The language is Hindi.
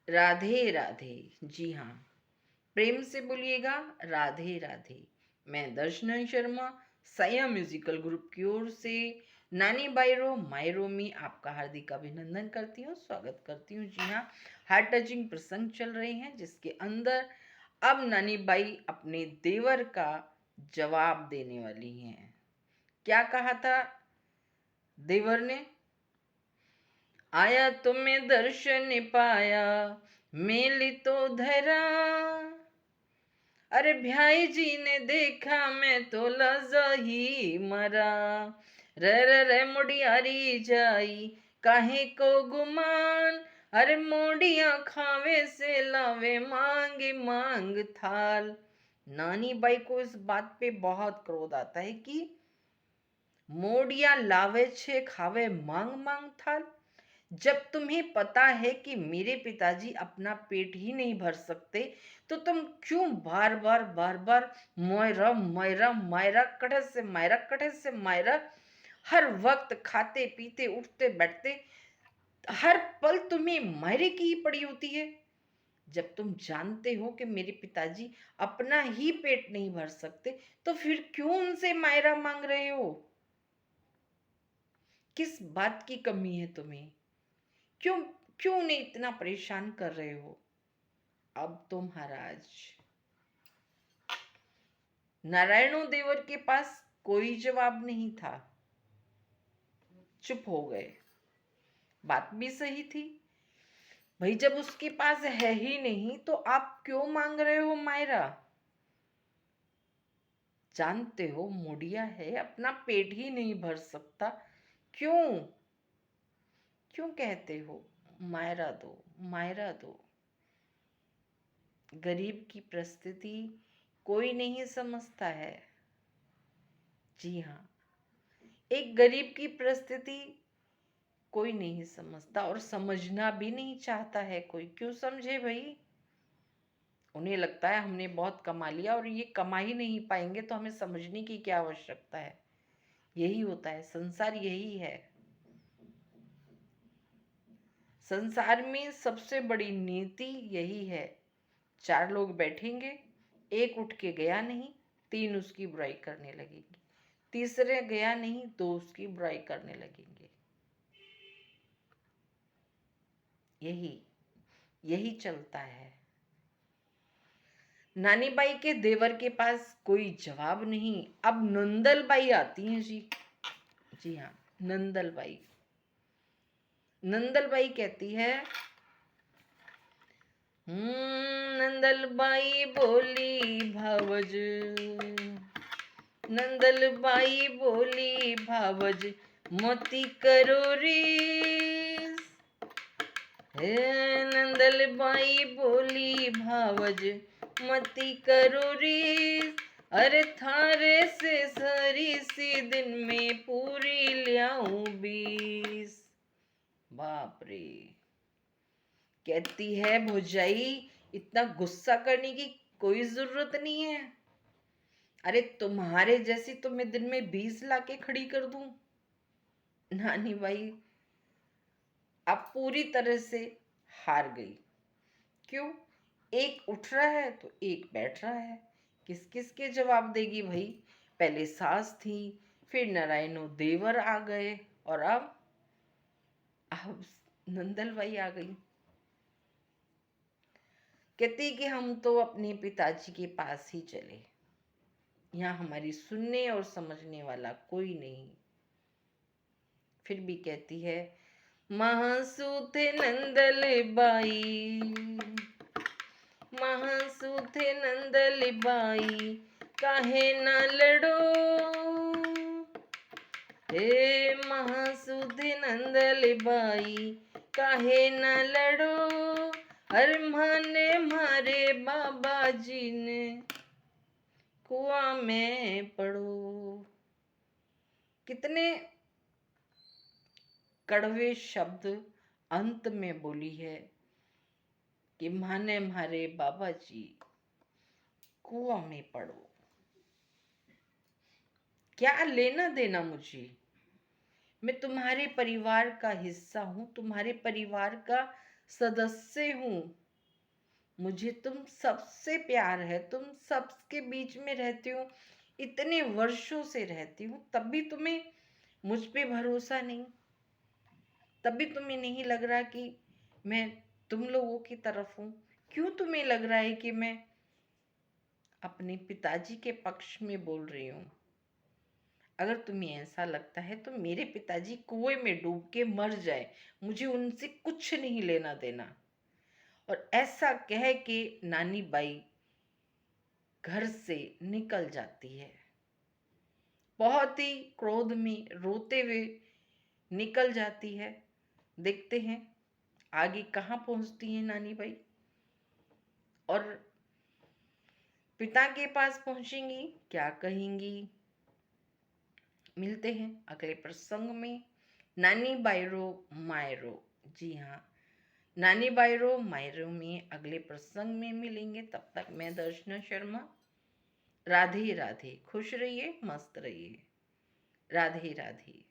राधे राधे। जी हाँ, प्रेम से बोलिएगा राधे राधे। मैं दर्शना शर्मा सया म्यूजिकल ग्रुप की ओर से नानी बाईरो मायरो में आपका हार्दिक अभिनंदन करती हूँ, स्वागत करती हूँ। जी हाँ, हार्ट टचिंग प्रसंग चल रहे हैं जिसके अंदर अब नानी बाई अपने देवर का जवाब देने वाली हैं। क्या कहा था देवर ने? आया तुम्हें दर्शन पाया, मेली तो धरा। अरे भाई जी ने देखा, मैं तो लजा ही मरा। रे मुड़ियारी जाई, काहे को गुमान। अरे मोड़िया खावे से लावे, मांगे मांग थाल। नानी बाई को इस बात पे बहुत क्रोध आता है कि मोड़िया लावे छे खावे मांग मांग थाल। जब तुम्हें पता है कि मेरे पिताजी अपना पेट ही नहीं भर सकते, तो तुम क्यों बार बार मोयरा मायरा मायरा कटहल से मायरा कटहल से मायरा हर वक्त खाते पीते उठते बैठते हर पल तुम्हें मायरे की ही पड़ी होती है। जब तुम जानते हो कि मेरे पिताजी अपना ही पेट नहीं भर सकते, तो फिर क्यों उनसे मायरा मांग रहे हो? किस बात की कमी है तुम्हें? क्यों क्यों नहीं इतना परेशान कर रहे हो? अब तो महाराज नारायणो देवर के पास कोई जवाब नहीं था, चुप हो गए। बात भी सही थी भाई, जब उसके पास है ही नहीं तो आप क्यों मांग रहे हो मायरा? जानते हो मुड़िया है, अपना पेट ही नहीं भर सकता, क्यों क्यों कहते हो मायरा दो मायरा दो? गरीब की परिस्थिति कोई नहीं समझता है। जी हाँ, एक गरीब की परिस्थिति कोई नहीं समझता और समझना भी नहीं चाहता है कोई। क्यों समझे भाई? उन्हें लगता है हमने बहुत कमा लिया और ये कमा ही नहीं पाएंगे, तो हमें समझने की क्या आवश्यकता है। यही होता है, संसार यही है। संसार में सबसे बड़ी नीति यही है। चार लोग बैठेंगे, एक उठ के गया नहीं, तीन उसकी बुराई करने लगेंगे, तीसरे गया नहीं, दो उसकी बुराई करने लगेंगे। यही यही चलता है। नानी बाई के देवर के पास कोई जवाब नहीं। अब नंदल बाई आती हैं जी। जी हाँ, नंदल बाई। नंदल बाई कहती है, नंदल बाई बोली भावज, नंदल बाई बोली भावज, मोती करो रीस। हे नंदल बाई बोली भावज, मती करो रीस। अरे थारे से सरी सी दिन में पूरी लियाऊं 20। बाप रे। कहती है भौजाई, इतना गुस्सा करने की कोई जरूरत नहीं है। अरे तुम्हारे जैसी तो मैं दिन में 20 लाके खड़ी कर दूं। नानी भाई अब पूरी तरह से हार गई। क्यों? एक उठ रहा है तो एक बैठ रहा है, किस किस के जवाब देगी भाई? पहले सास थी, फिर नारायणो देवर आ गए, और अब नंदल बाई आ गई। कहती कि हम तो अपने पिताजी के पास ही चले, यहाँ हमारी सुनने और समझने वाला कोई नहीं। फिर भी कहती है, महासूथे नंदल बाई, महासूथे नंदल बाई, काहे ना लड़ो। हे महासूथे नंदल बाई, काहे ना लड़ो। हर माने मारे बाबा जी ने कुआं में पड़ो। कितने कड़वे शब्द अंत में बोली है कि माने मारे बाबा जी कुआं में पड़ो। क्या लेना देना मुझे? मैं तुम्हारे परिवार का हिस्सा हूं, तुम्हारे परिवार का सदस्य हूँ, मुझे तुम सबसे प्यार है, तुम सबके बीच में रहती हूँ, इतने वर्षों से रहती हूँ, तब भी तुम्हें मुझ पे भरोसा नहीं, तब भी तुम्हें नहीं लग रहा कि मैं तुम लोगों की तरफ हूँ। क्यों तुम्हें लग रहा है कि मैं अपने पिताजी के पक्ष में बोल रही हूँ? अगर तुम्हें ऐसा लगता है तो मेरे पिताजी कुएं में डूब के मर जाए, मुझे उनसे कुछ नहीं लेना देना। और ऐसा कह के नानी बाई घर से निकल जाती है, बहुत ही क्रोध में रोते हुए निकल जाती है। देखते हैं आगे कहाँ पहुंचती है नानी बाई, और पिता के पास पहुंचेंगी, क्या कहेंगी। मिलते हैं अगले प्रसंग में। नानी बायरो मायरो, जी हाँ, नानी बायरो मायरो में अगले प्रसंग में मिलेंगे। तब तक मैं दर्शना शर्मा, राधे राधे। खुश रहिए, मस्त रहिए। राधे राधे।